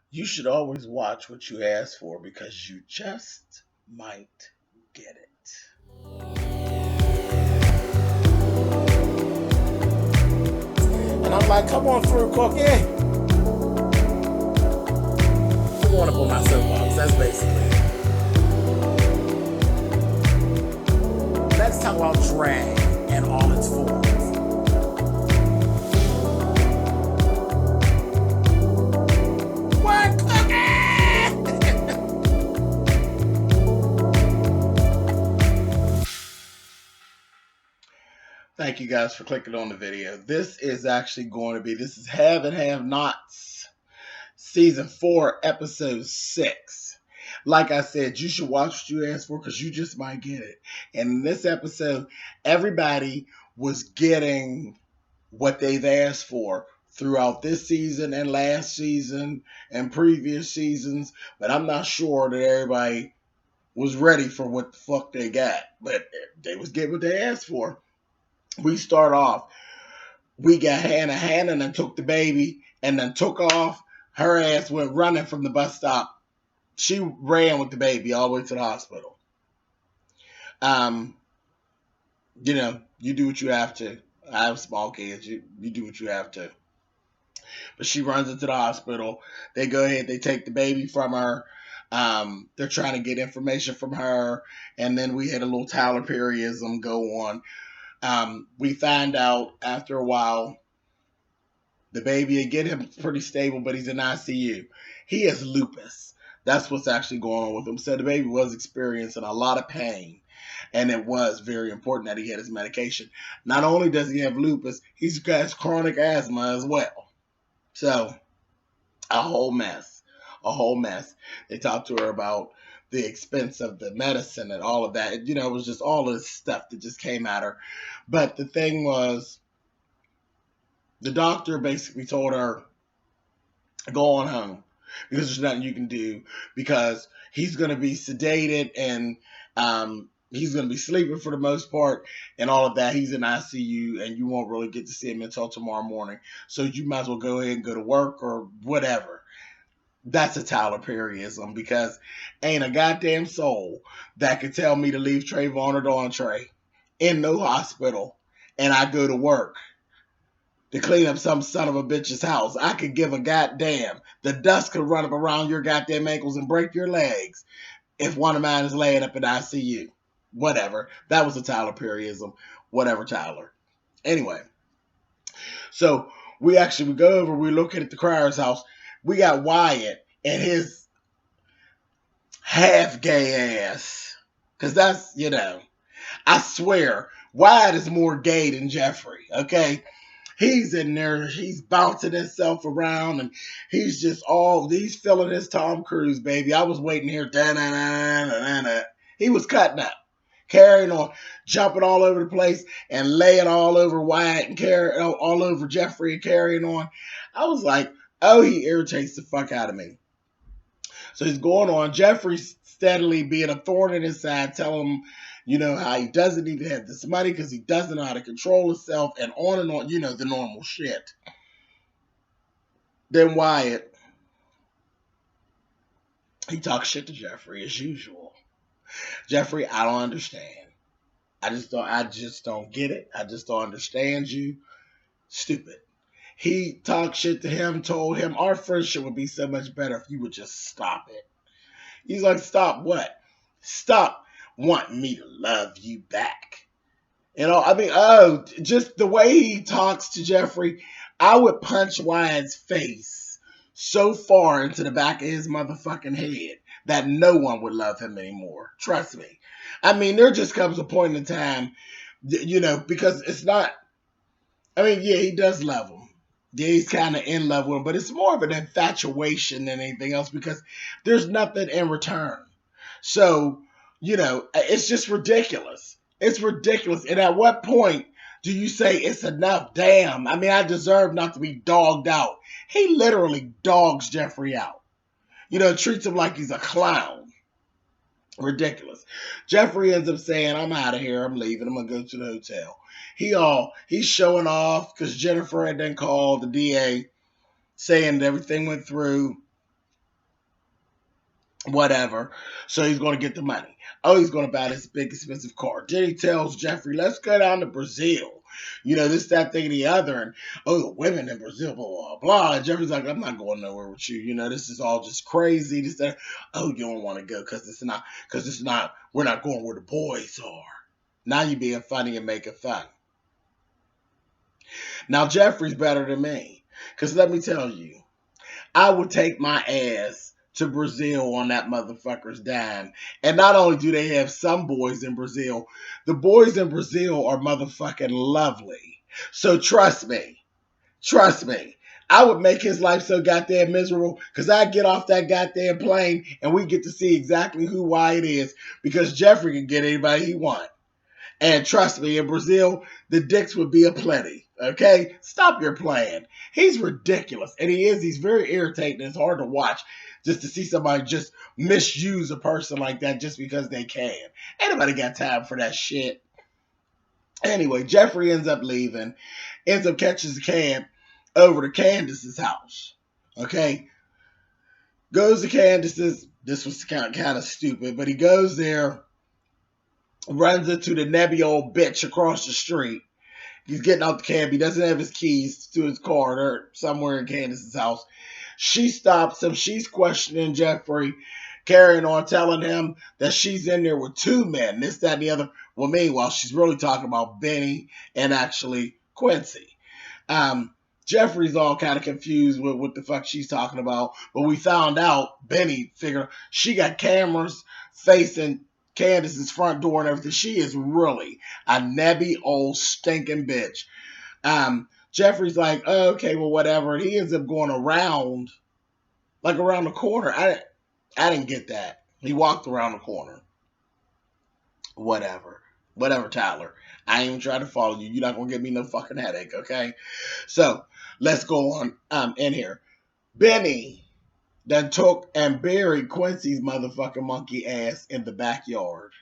You should always watch what you ask for because you just might get it. And I'm like, come on through, Cookie. I'm going up on my soapbox. That's basically it. Let's talk about drag and all its forms. What, Cookie? Thank you guys for clicking on the video. This is actually going to be, this is Have and Have Nots, Season 4, Episode 6. Like I said, you should watch what you asked for because you just might get it. And in this episode, everybody was getting what they've asked for throughout this season and last season and previous seasons. But I'm not sure that everybody was ready for what the fuck they got. But they was getting what they asked for. We start off. We got HAHN and then took the baby and then took off. Her ass went running from the bus stop. She ran with the baby all the way to the hospital. You know, you do what you have to. I have small kids. You do what you have to. But she runs into the hospital. They go ahead. They take the baby from her. They're trying to get information from her. And then we had a little Tyler Perryism go on. We find out after a while the baby, again, him pretty stable, but he's in ICU. He has lupus. That's what's actually going on with him. So the baby was experiencing a lot of pain. And it was very important that he had his medication. Not only does he have lupus, he's got chronic asthma as well. So, a whole mess. A whole mess. They talked to her about the expense of the medicine and all of that. You know, it was just all of this stuff that just came at her. But the thing was, the doctor basically told her, go on home because there's nothing you can do because he's going to be sedated and he's going to be sleeping for the most part and all of that. He's in ICU and you won't really get to see him until tomorrow morning. So you might as well go ahead and go to work or whatever. That's a Tyler Perryism because ain't a goddamn soul that could tell me to leave Trayvon or Dawntre in no hospital and I go to work to clean up some son of a bitch's house. I could give a goddamn. The dust could run up around your goddamn ankles and break your legs if one of mine is laying up in ICU. Whatever. That was a Tyler Perryism. Whatever, Tyler. Anyway, so we go over, we look at the Crier's house. We got Wyatt and his half gay ass. Because that's, you know, I swear, Wyatt is more gay than Jeffrey, okay? He's in there, he's bouncing himself around, and he's filling his Tom Cruise, baby. I was waiting here, da-na-na-na-na-na. He was cutting up, carrying on, jumping all over the place, and laying all over Wyatt and all over Jeffrey and carrying on. I was like, oh, he irritates the fuck out of me. So he's going on. Jeffrey's steadily being a thorn in his side, telling him, you know, how he doesn't need to have this money because he doesn't know how to control himself and on, you know, the normal shit. Then Wyatt, he talks shit to Jeffrey as usual. Jeffrey, I don't understand. I just don't get it. I just don't understand you. Stupid. He talked shit to him, told him our friendship would be so much better if you would just stop it. He's like, stop what? Stop wanting me to love you back. You know, I mean, just the way he talks to Jeffrey, I would punch Wyatt's face so far into the back of his motherfucking head that no one would love him anymore. Trust me. I mean, there just comes a point in time, you know, because it's not, I mean, yeah, he does love him. Yeah, he's kind of in love with him, but it's more of an infatuation than anything else because there's nothing in return. So, you know, it's just ridiculous. It's ridiculous. And at what point do you say it's enough? Damn. I mean, I deserve not to be dogged out. He literally dogs Jeffrey out. You know, treats him like he's a clown. Ridiculous. Jeffrey ends up saying, I'm out of here. I'm leaving. I'm going to go to the hotel. He's showing off because Jennifer had then called the DA saying that everything went through. whatever. So he's going to get the money. Oh, he's going to buy this big expensive car. Then he tells Jeffrey, let's go down to Brazil. This, that, thing, and the other. And, oh, the women in Brazil, blah, blah, blah. And Jeffrey's like, I'm not going nowhere with you. This is all just crazy. This, that. Oh, you don't want to go because we're not going where the boys are. Now you're being funny and making fun. Now, Jeffrey's better than me. Because let me tell you, I would take my ass to Brazil on that motherfucker's dime. And not only do they have some boys in Brazil, the boys in Brazil are motherfucking lovely. So trust me, I would make his life so goddamn miserable because I get off that goddamn plane and we get to see exactly why it is, because Jeffrey can get anybody he wants. And trust me, in Brazil, the dicks would be aplenty. Okay? Stop your playing. He's ridiculous. And he is. He's very irritating. It's hard to watch just to see somebody just misuse a person like that just because they can. Ain't nobody got time for that shit. Anyway, Jeffrey ends up leaving. Ends up catching the cab over to Candace's house. Okay? Goes to Candace's. This was kind of stupid, but he goes there, runs into the nebby old bitch across the street. He's getting out the cab. He doesn't have his keys to his car. They're somewhere in Candace's house. She stops him. She's questioning Jeffrey, carrying on, telling him that she's in there with two men, this, that, and the other. Well, meanwhile, she's really talking about Benny and actually Quincy. Jeffrey's all kind of confused with what the fuck she's talking about. But we found out, Benny figured she got cameras facing Candace's front door and everything. She is really a nebby old stinking bitch. Jeffrey's like, oh, okay, well, whatever. And he ends up going around the corner. I didn't get that. He walked around the corner. Whatever, Tyler. I ain't even trying to follow you. You're not going to give me no fucking headache, okay? So, let's go on in here. Benny then took and buried Quincy's motherfucking monkey ass in the backyard.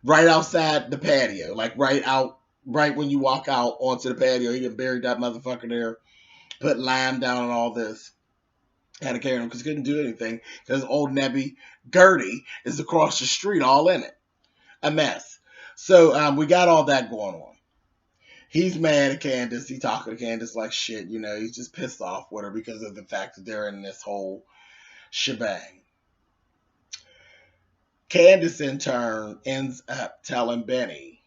Right outside the patio. Like right when you walk out onto the patio, he done buried that motherfucker there. Put lime down and all this. Had to carry him because he couldn't do anything. Because old Nebby Gertie is across the street all in it. A mess. So we got all that going on. He's mad at Candace. He's talking to Candace like shit. He's just pissed off with her because of the fact that they're in this whole shebang. Candace, in turn, ends up telling Benny,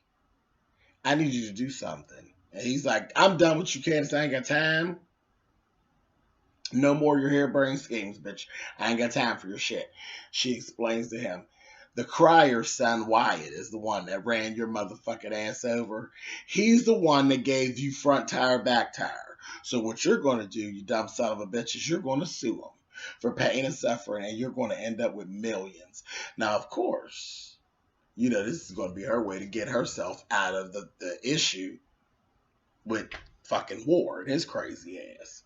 I need you to do something. And he's like, I'm done with you, Candace. I ain't got time. No more your harebrained schemes, bitch. I ain't got time for your shit. She explains to him, the crier's son, Wyatt, is the one that ran your motherfucking ass over. He's the one that gave you front tire, back tire. So what you're going to do, you dumb son of a bitch, is you're going to sue him for pain and suffering, and you're going to end up with millions. Now, of course, this is going to be her way to get herself out of the issue with fucking Ward, his crazy ass.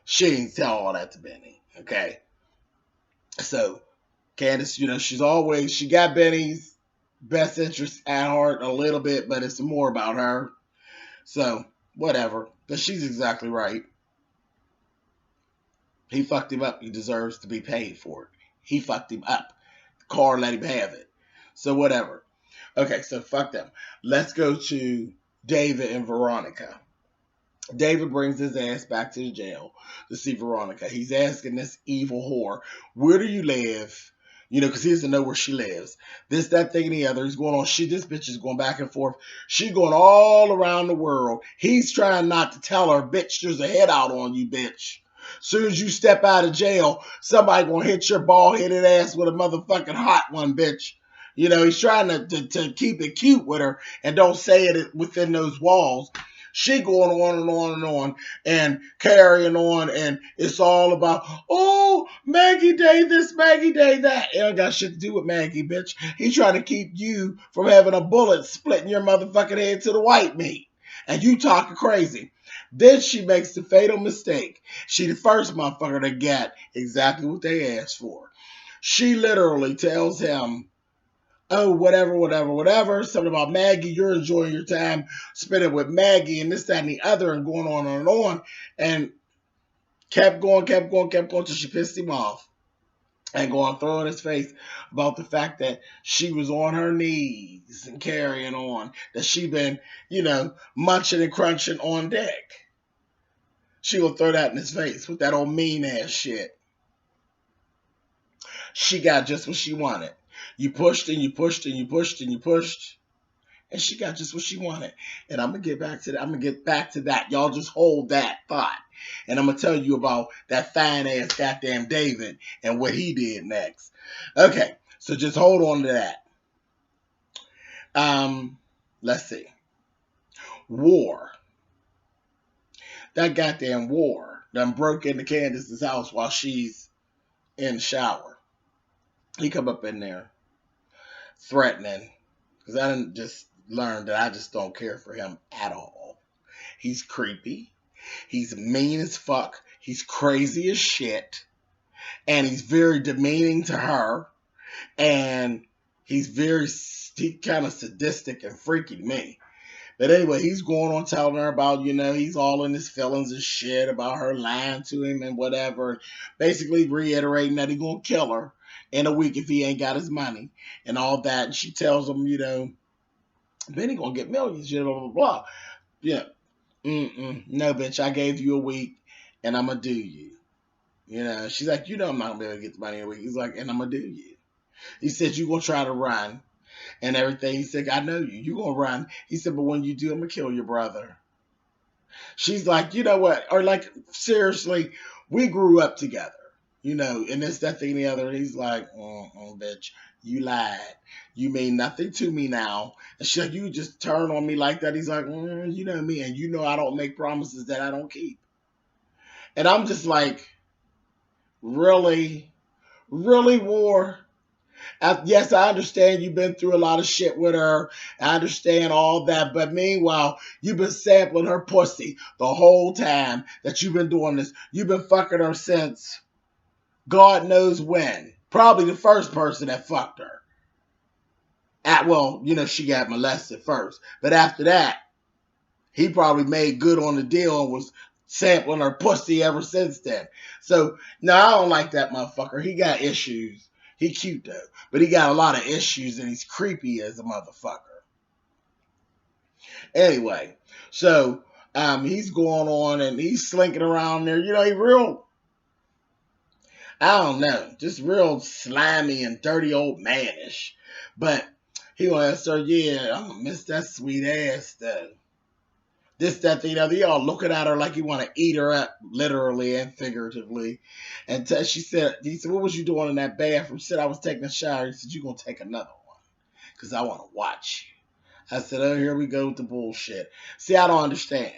She didn't tell all that to Benny, okay? So, Candace, she got Benny's best interest at heart a little bit, but it's more about her. So, whatever. But she's exactly right. He fucked him up. He deserves to be paid for it. He fucked him up. Carr let him have it. So, whatever. Okay, so fuck them. Let's go to David and Veronica. David brings his ass back to the jail to see Veronica. He's asking this evil whore, where do you live? Because he doesn't know where she lives. This, that, thing, and the other. He's going on. This bitch is going back and forth. She going all around the world. He's trying not to tell her, bitch, there's a head out on you, bitch. Soon as you step out of jail, somebody gonna hit your bald-headed ass with a motherfucking hot one, bitch. He's trying to keep it cute with her and don't say it within those walls. She going on and on and on and carrying on, and it's all about, oh, Maggie Day this, Maggie Day that. It ain't got shit to do with Maggie, bitch. He's trying to keep you from having a bullet splitting your motherfucking head to the white meat. And you talking crazy. Then she makes the fatal mistake. She the first motherfucker to get exactly what they asked for. She literally tells him, oh, whatever, something about Maggie, you're enjoying your time spending with Maggie and this, that, and the other, and going on and on, and kept going till she pissed him off. and going throw in his face about the fact that she was on her knees and carrying on, that she been, munching and crunching on deck. She will throw that in his face with that old mean ass shit. She got just what she wanted. You pushed and you pushed and you pushed and you pushed, and she got just what she wanted. And I'm gonna get back to that. I'm gonna get back to that. Y'all just hold that thought. And I'm gonna tell you about that fine ass goddamn David and what he did next. Okay, so just hold on to that. Let's see. War. That goddamn war done broke into Candace's house while she's in the shower. He come up in there threatening, because I didn't just learn that I just don't care for him at all. He's creepy. He's mean as fuck. He's crazy as shit. And he's very demeaning to her. And he's kind of sadistic and freaky to me. But anyway, he's going on telling her about, he's all in his feelings and shit about her lying to him and whatever. Basically reiterating that he's going to kill her in a week if he ain't got his money and all that. And she tells him, Benny going to get millions, blah, blah, blah. Yeah. No, bitch, I gave you a week and I'm going to do you. She's like, I'm not going to be able to get the money in a week. He's like, and I'm going to do you. He said, you're going to try to run and everything. He said, I know you. You're going to run. He said, but when you do, I'm going to kill your brother. She's like, you know what? Or like, seriously, we grew up together, and this, that thing, the other. And he's like, bitch, you lied. You mean nothing to me now. And she's like, you just turn on me like that. He's like, you know me. And I don't make promises that I don't keep. And I'm just like, really? Really, War? Yes, I understand you've been through a lot of shit with her. I understand all that. But meanwhile, you've been sampling her pussy the whole time that you've been doing this. You've been fucking her since God knows when. Probably the first person that fucked her. She got molested first. But after that, he probably made good on the deal and was sampling her pussy ever since then. So, no, I don't like that motherfucker. He got issues. He cute though, but he got a lot of issues and he's creepy as a motherfucker. Anyway, so he's going on and he's slinking around there. He real, I don't know, just real slimy and dirty old manish. But he gonna ask her, yeah, I'm gonna miss that sweet ass though. This, that, the other. Y'all looking at her like you want to eat her up, literally and figuratively. And he said, what was you doing in that bathroom? She said, I was taking a shower. He said, you're going to take another one because I want to watch you. I said, oh, here we go with the bullshit. See, I don't understand.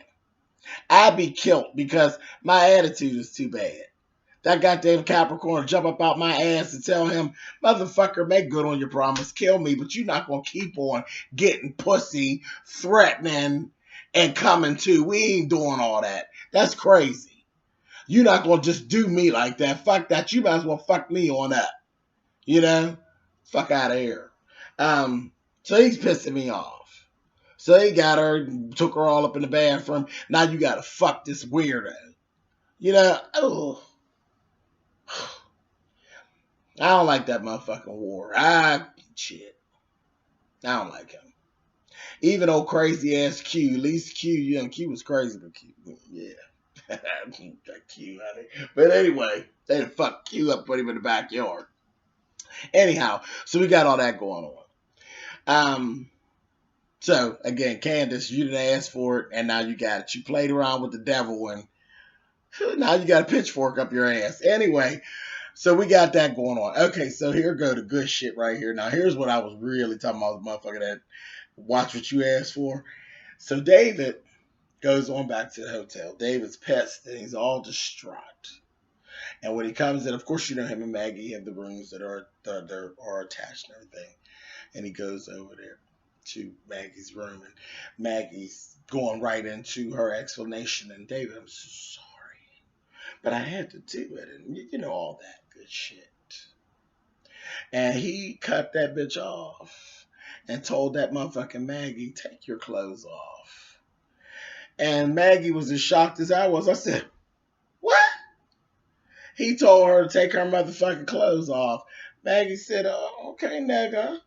I'd be killed because my attitude is too bad. That goddamn Capricorn jump up out my ass and tell him, motherfucker, make good on your promise. Kill me, but you're not going to keep on getting pussy, threatening, and coming too. We ain't doing all that. That's crazy. You're not going to just do me like that. Fuck that. You might as well fuck me on up. Fuck out of here. So he's pissing me off. So he got her, took her all up in the bathroom. Now you got to fuck this weirdo. Oh. I don't like that motherfucking War. Shit. I don't like him. Even old crazy ass Q, at least Q, Q was crazy, but Q, yeah. That Q, honey. But anyway, they fucked Q up, put him in the backyard. Anyhow, so we got all that going on. So again, Candace, you didn't ask for it, and now you got it. You played around with the devil, and now you got a pitchfork up your ass. Anyway, so we got that going on. Okay, so here go the good shit right here. Now here's what I was really talking about, motherfucker that watch what you asked for. So David goes on back to the hotel. David's pissed and he's all distraught. And when he comes in, of course, him and Maggie have the rooms that are attached and everything. And he goes over there to Maggie's room, and Maggie's going right into her explanation. And David, I'm so sorry, but I had to do it, and all that good shit. And he cut that bitch off and told that motherfucking Maggie, take your clothes off. And Maggie was as shocked as I was. I said, what? He told her to take her motherfucking clothes off. Maggie said, "Oh, okay, nigga."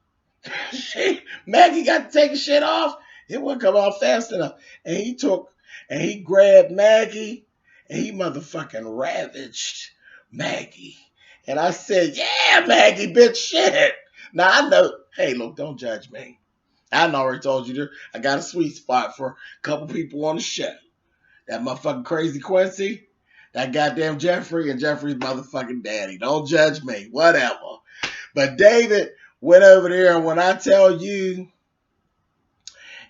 Maggie got to take his shit off. It wouldn't come off fast enough. And he grabbed Maggie and he motherfucking ravaged Maggie. And I said, "Yeah, Maggie, bitch, shit." Now I know, hey, look, don't judge me. I already told you there. I got a sweet spot for a couple people on the show. That motherfucking Crazy Quincy, that goddamn Jeffrey, and Jeffrey's motherfucking daddy. Don't judge me. Whatever. But David went over there, and when I tell you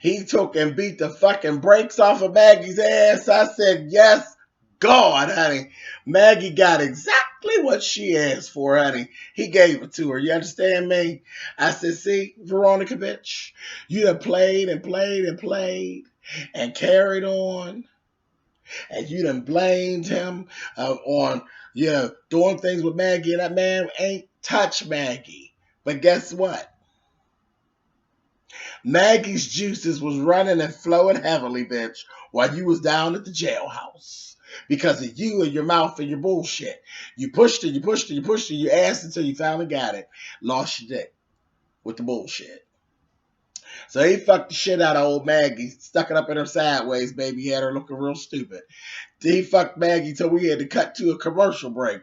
he took and beat the fucking brakes off of Maggie's ass, I said, yes, God, honey. Maggie got exactly what she asked for, honey. He gave it to her. You understand me? I said, see, Veronica, bitch, you done played and played and played and carried on. And you done blamed him on, doing things with Maggie. And that man ain't touched Maggie. But guess what? Maggie's juices was running and flowing heavily, bitch, while you was down at the jailhouse. Because of you and your mouth and your bullshit. You pushed it, you pushed it, you pushed it, you asked until you finally got it. Lost your dick with the bullshit. So he fucked the shit out of old Maggie, stuck it up in her sideways, baby, had her looking real stupid. He fucked Maggie till we had to cut to a commercial break.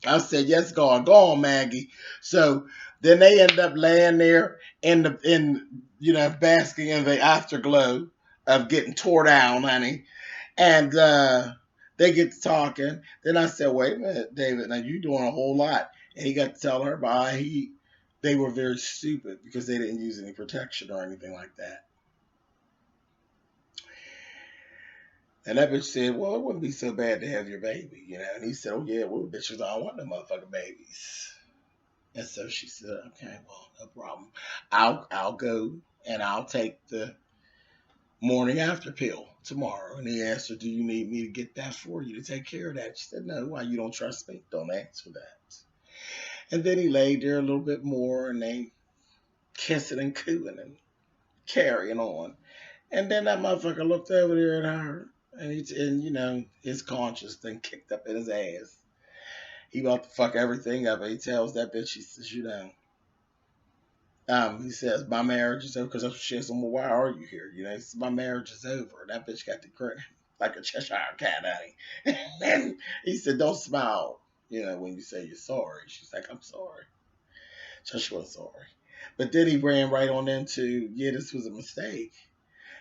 I said, yes, go on, Maggie. So then they end up laying there basking in the afterglow of getting tore down, honey. And they get to talking. Then I said, wait a minute, David, now you doing a whole lot. And he got to tell her about how they were very stupid because they didn't use any protection or anything like that. And that bitch said, well, it wouldn't be so bad to have your baby, And he said, oh, yeah, well, bitches don't want no motherfucking babies. And so she said, okay, well, no problem. I'll go and I'll take the morning after pill tomorrow. And he asked her, do you need me to get that for you to take care of that? She said, no, why? You don't trust me? Don't ask for that. And then he laid there a little bit more and they kissing and cooing and carrying on. And then that motherfucker looked over there at her. And his conscience thing kicked up in his ass. He about to fuck everything up. And he tells that bitch, he says, he says, my marriage is over, because that's what she says, well, why are you here? He says, my marriage is over. And that bitch got the grin like a Cheshire cat, honey. And he said, don't smile, when you say you're sorry. She's like, I'm sorry. So she was sorry. But then he ran right on into, this was a mistake.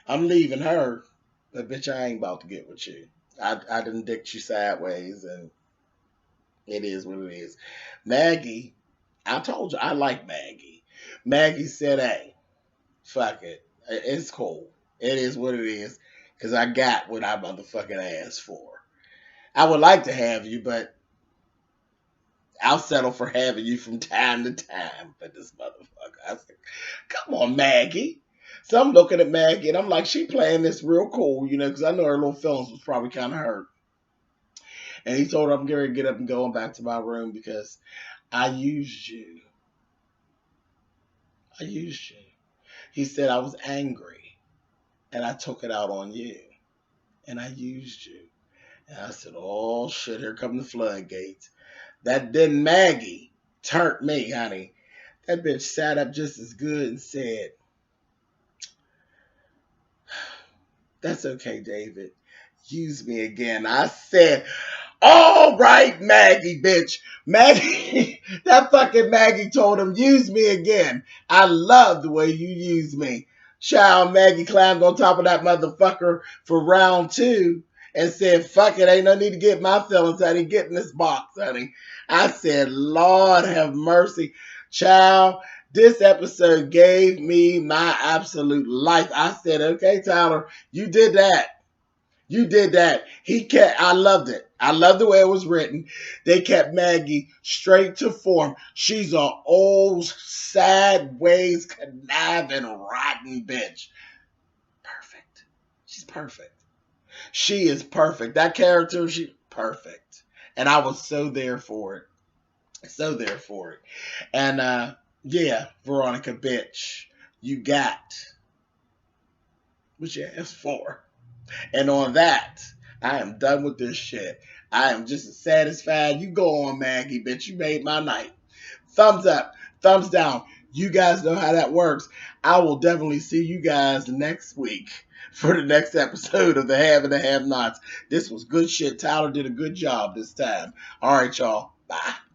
I'm leaving her. But bitch, I ain't about to get with you. I done dicked you sideways, and it is what it is. Maggie, I told you I like Maggie. Maggie said, hey, fuck it. It's cool. It is what it is. Because I got what I motherfucking asked for. I would like to have you, but I'll settle for having you from time to time. But this motherfucker, I said, come on, Maggie. So I'm looking at Maggie, and I'm like, she playing this real cool, because I know her little feelings was probably kind of hurt. And he told her, I'm going to get up and going back to my room because I used you. I used you. He said, I was angry, and I took it out on you, and I used you. And I said, oh, shit, here come the floodgates. That then Maggie turned me, honey. That bitch sat up just as good and said, that's okay, David. Use me again. I said, all right, Maggie, bitch. Maggie, that fucking Maggie told him, use me again. I love the way you use me. Child, Maggie climbed on top of that motherfucker for round 2 and said, fuck it, ain't no need to get my feelings, honey. Get in this box, honey. I said, Lord have mercy. Child, this episode gave me my absolute life. I said, okay, Tyler, you did that. You did that. I loved it. I loved the way it was written. They kept Maggie straight to form. She's an old, sideways, conniving, rotten bitch. Perfect. She's perfect. She is perfect. That character, she's perfect. And I was so there for it. So there for it. And Veronica, bitch, you got what you asked for. And on that, I am done with this shit. I am just as satisfied. You go on, Maggie, bitch. You made my night. Thumbs up, thumbs down. You guys know how that works. I will definitely see you guys next week for the next episode of the Have and the Have Nots. This was good shit. Tyler did a good job this time. All right, y'all. Bye.